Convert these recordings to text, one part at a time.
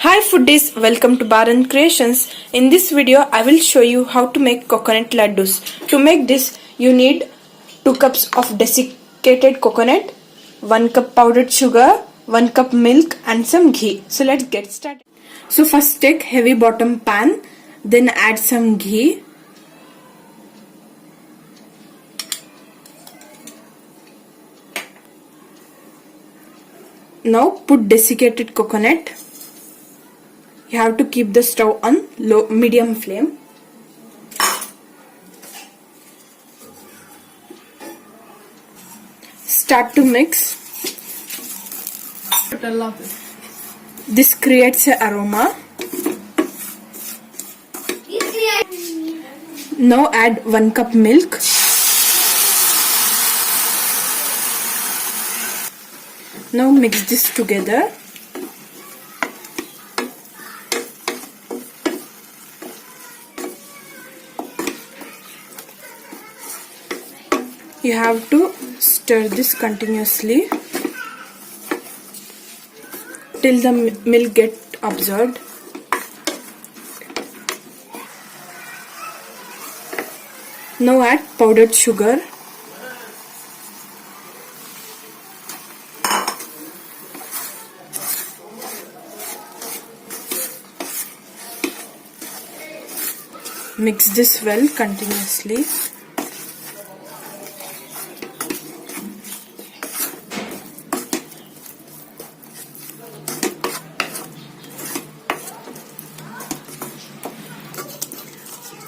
Hi foodies, welcome to Baraan Creations. In this video, I will show you how to make coconut laddus. To make this, you need 2 cups of desiccated coconut, 1 cup powdered sugar, 1 cup milk and some ghee. So let's get started. So first take heavy bottom pan, then add some ghee. Now put desiccated coconut. You have to keep the stove on medium flame. Start to mix. This creates an aroma. Now add 1 cup milk. Now mix this together. You have to stir this continuously till the milk gets absorbed. Now add powdered sugar. Mix this well continuously.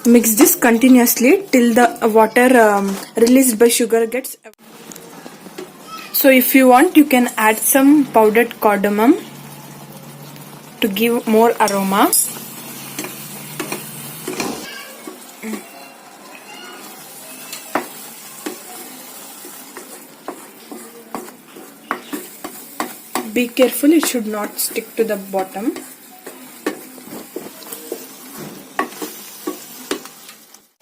Mix this continuously till the water released by sugar gets. So if you want, you can add some powdered cardamom to give more aroma. Be careful, it should not stick to the bottom.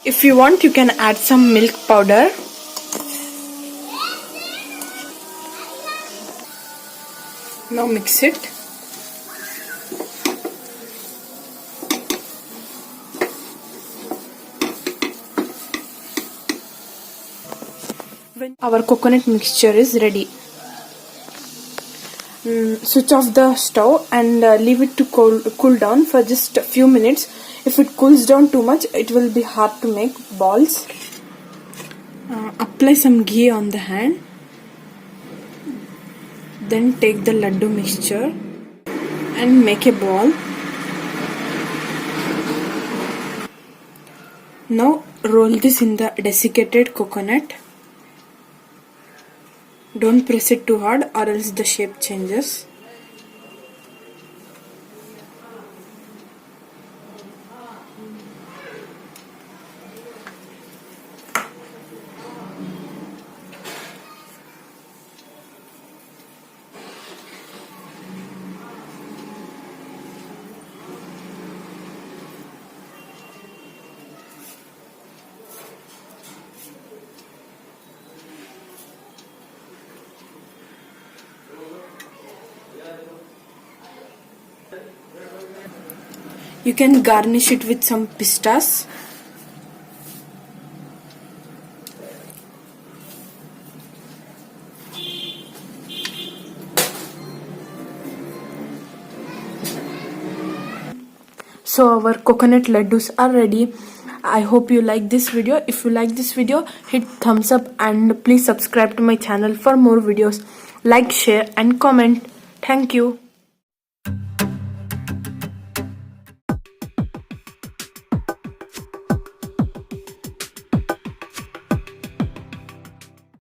If you want, you can add some milk powder. Now mix it. When our coconut mixture is ready, switch off the stove and leave it to cool down for just a few minutes. If it cools down too much, it will be hard to make balls. Apply some ghee on the hand. Then take the laddu mixture and make a ball. Now roll this in the desiccated coconut. Don't press it too hard or else the shape changes. You can garnish it with some pistas. So our coconut laddus are ready. I hope you like this video. If you like this video, hit thumbs up and please subscribe to my channel for more videos. Like, share and comment. Thank you.